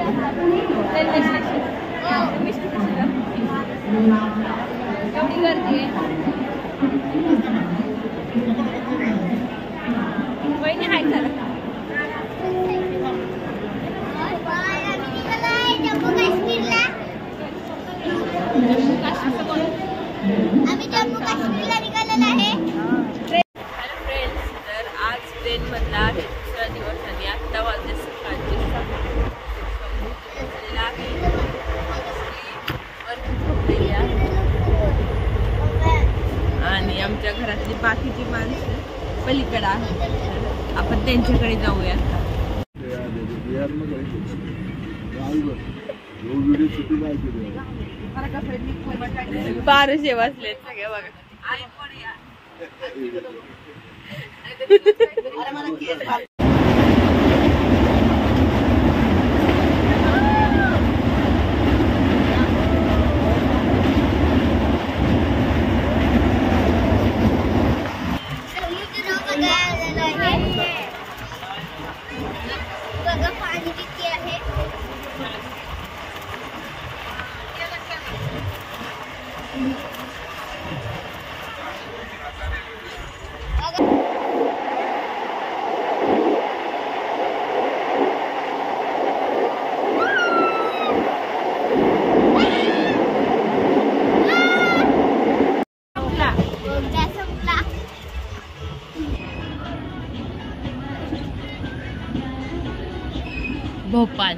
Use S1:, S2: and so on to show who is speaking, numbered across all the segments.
S1: एवढी गर्दी आहे. वहिनी हाय चला.
S2: आम्ही जम्मू काश्मीरला निघालेलो आहे.
S1: हॅलो फ्रेंड्स, तर आज ट्रेनमधला आहे दुसरा दिवस आणि आत्ता वाजले सकाळचे 6. आणि आमच्या घरातली बाकीची माणसं पलीकडे आहेत. आपण त्यांच्याकडे जाऊया. बारशे वाजले सगळ्या बघा.
S2: बघा पाणी किती आहे.
S1: भोपाळ.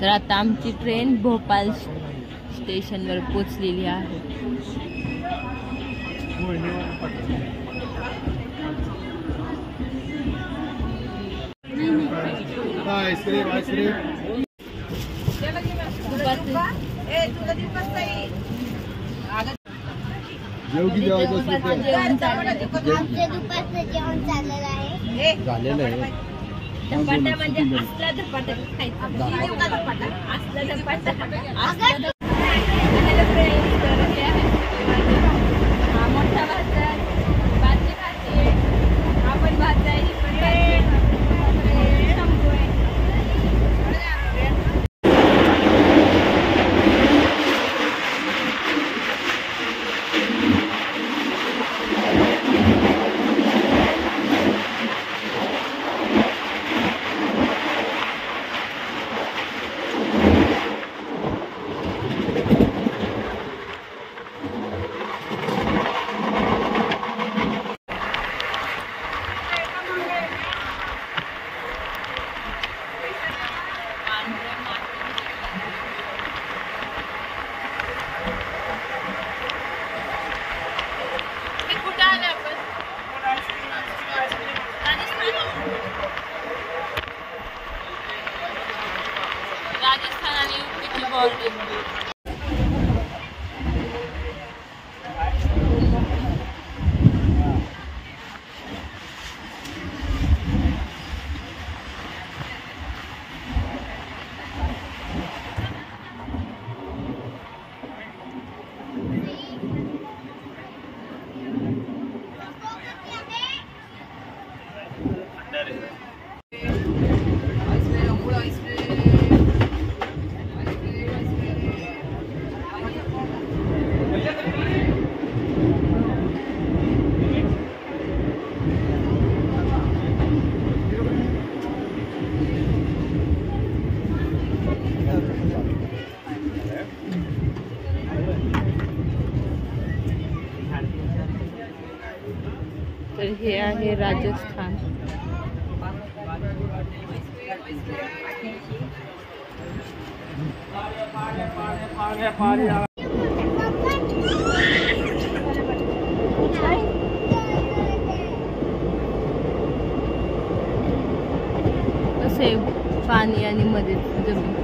S1: तर आता आमची ट्रेन भोपाळ स्टेशनवर पोचलेली आहे.
S3: झालेलं आहे.
S1: धपाटा म्हणजे असला धपाटा खायचा. असला धपाटा मोठा भात भाजी खाते आपण. भात राजस्थान आणि यूपीची बॉर्डर. तर हे आहे राजस्थान. कसे पाणी आणि मध्ये जमीन.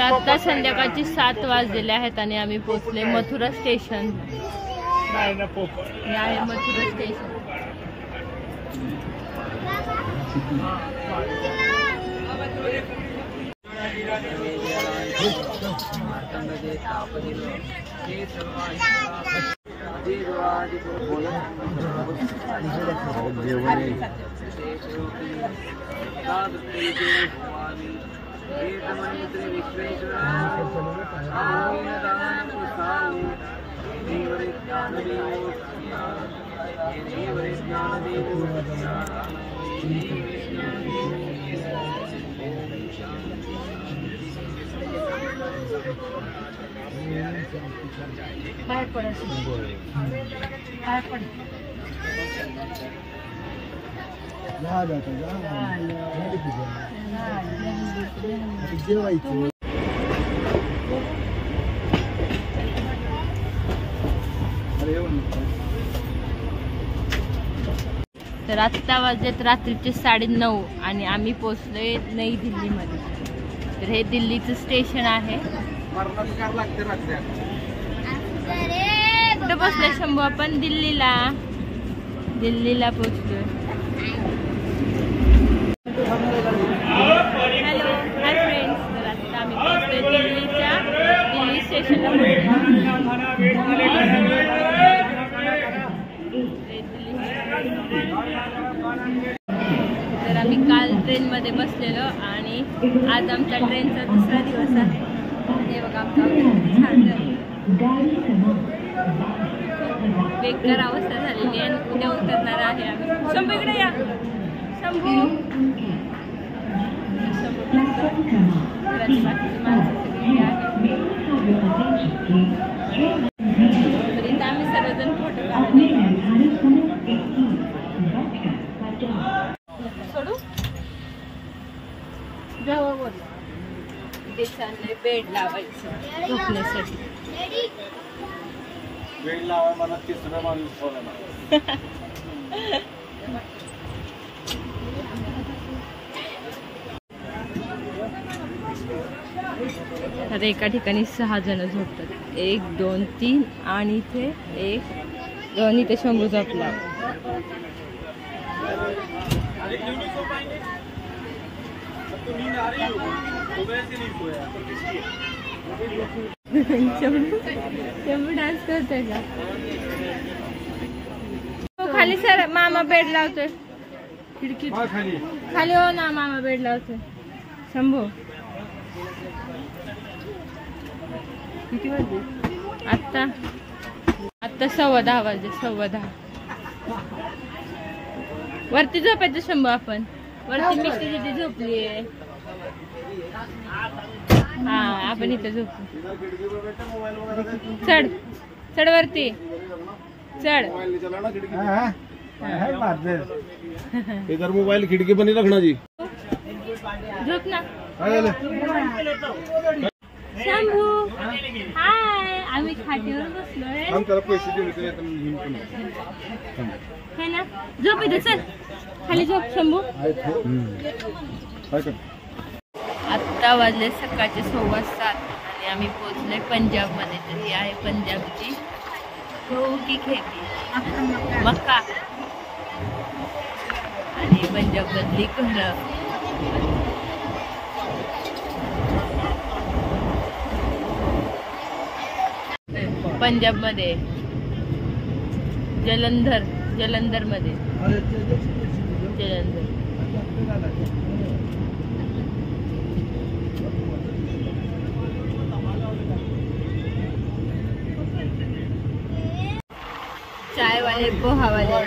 S1: आता संध्याकाळची 7 वाजलेले आहेत आणि आम्ही पोहोचले मथुरा स्टेशन. हे आहे मथुरा स्टेशन. बाहेर पड.
S3: जेवायचं.
S1: तर आत्ता वाजलेत रात्रीचे 9:30 आणि आम्ही पोहोचलोय नई दिल्लीमध्ये. तर हे दिल्लीचं स्टेशन आहे. कुठं बसलोय शंभू आपण? दिल्लीला पोहोचलोय. Hello hi friends. तर आता आम्ही पोहोचलोय दिल्ली स्टेशनला. तर आम्ही काल ट्रेनमध्ये बसलेलो आणि आज आमच्या ट्रेनचा 2रा दिवस आहे. हे बघा आमचा छान बेकार अवस्था झालेली आहे. उद्या उतरणार आहे आम्ही. शंभू इकडे या. शंभू बाकीची माणसं सगळी आहे. तर इथं आम्ही सर्वजण फोटो काढले. सोडू जावं. ते चाललंय बेड लावायचं झोपण्यासाठी.
S3: वेळ लावाय मला 3रा माणूस ठेवला.
S1: तर एका ठिकाणी 6 जण झोपतात. 1 2 3 आणि इथे 1 2 इथे शंभू झोपला. शंभू डान्स करतोय का? खाली सर मामा बेड लावतोय खिडकीत. खाली हो ना मामा बेड लावतोय. शंभू किती वाजले? आत्ता 10:15 वाजले. 10:15 वरती झोपायचं शंभू आपण. वरती मिष्टी तिथे झोपली आहे. हा आपण इथे झोपू. चढ वरती चढ.
S3: इधर मोबाइल खिड़की पर नहीं रखना जी.
S1: झोप ना शंभू. हाय आम्ही खाटीवर बसलोय.
S3: पैसे
S1: है ना. झोप इथे. चल खाली झोप शंभू. आत्ता वाजले सकाळचे 7:15 आणि आम्ही पोहोचलोय पंजाबमध्ये. तर ही आहे पंजाबची गहू की खेती मक्का आणि पंजाबमधली घरं. पंजाबमध्ये जलंधरमध्ये जलंधर. चायवाले पोहावाले.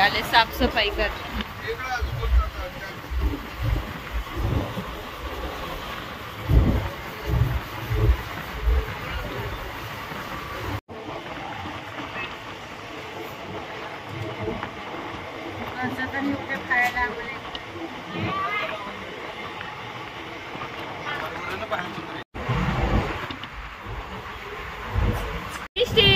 S1: आले साफसफाई कर. इष्टी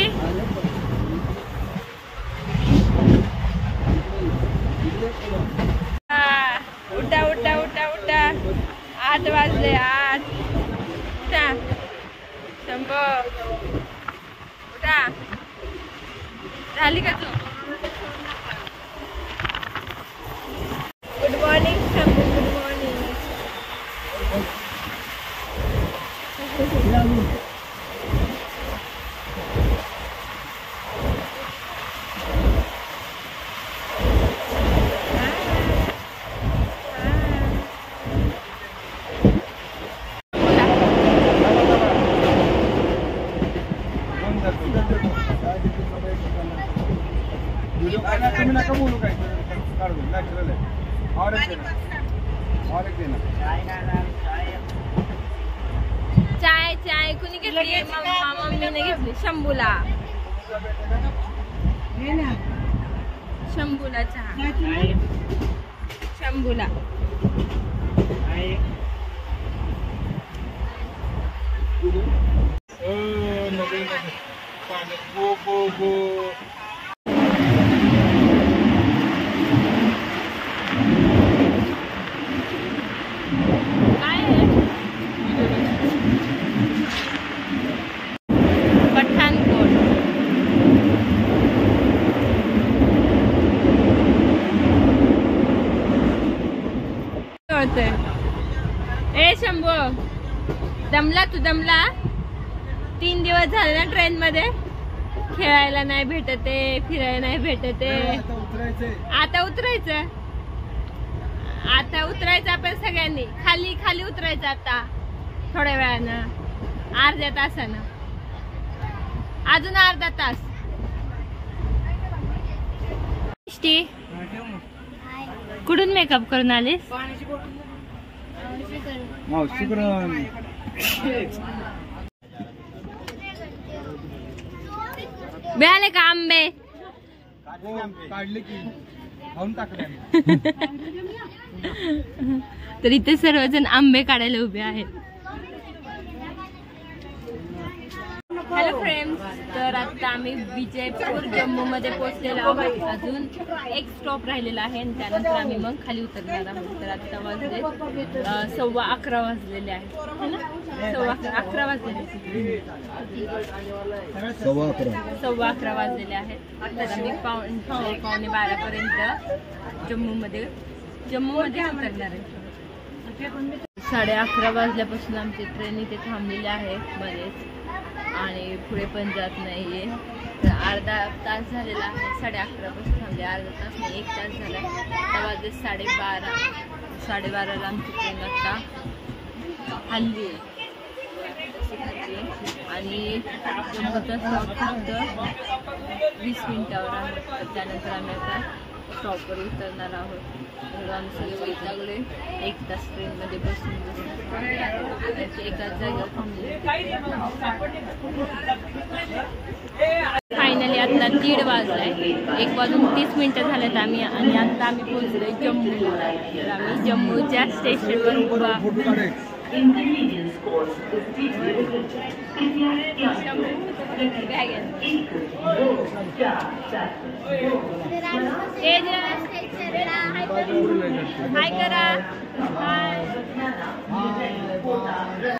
S1: उठा उठा उठा उठा 8 वाजले 8 उठा शंभो उठा झाली का तू good morning Shambhu good morning चाय चाय कुणी घेतली मम्मीने घेतली शंभूला शंभूला चहा शंभूला ए शंभू दमला तू दमला 3 दिवस झाले ना ट्रेन मध्ये खेळायला नाही भेटत आहे फिरायला नाही भेटत आहे आता उतरायचं आपण सगळ्यांनी खाली खाली उतरायचं आता थोड्या वेळानं अर्ध्या तासानं अजून अर्धा तास कुठून मेकअप करून आलीस मिळाले का आंबे
S3: काढले की खाऊन टाकले
S1: तर इथे सर्वजण आंबे काढायला उभे आहेत हॅलो फ्रेंड्स तर आता आम्ही विजयपूर जम्मू मध्ये पोहोचलेलो आहोत अजून एक स्टॉप राहिलेला आहे आणि त्यानंतर आम्ही मग खाली उतरणार आहोत तर आता वाजले 11:15 वाजलेले आहेत 11:15 वाजलेले 11:15 वाजलेले आहेत तर आम्ही 11:45 पर्यंत जम्मू मध्ये उतरणार आहे 11:30 वाजल्यापासून आमची ट्रेन इथे थांबलेली आहे बरेच आणि पुढे पण जात नाहीये तर अर्धा तास झालेला आहे 11:30 पासून थांबले अर्धा तास नाही 1 तास झाला आता वाजले 12:30 आमची ट्रेन आता हल्ली आणि जम्मूचा स्टॉप फक्त 20 मिनिटावर आहे तर त्यानंतर आम्ही आता स्टॉपवर उतरणार आहोत तर आम्ही सगळे वैतागले 1 तास ट्रेनमध्ये बसून एकाच जागेवर थांबले फायनली आता 1:30 वाजलाय 1:30 झाल्यात आम्ही आणि आता आम्ही पोहोचलोय जम्मूला तर आम्ही जम्मूच्या स्टेशनवर उभा हाय करा हाय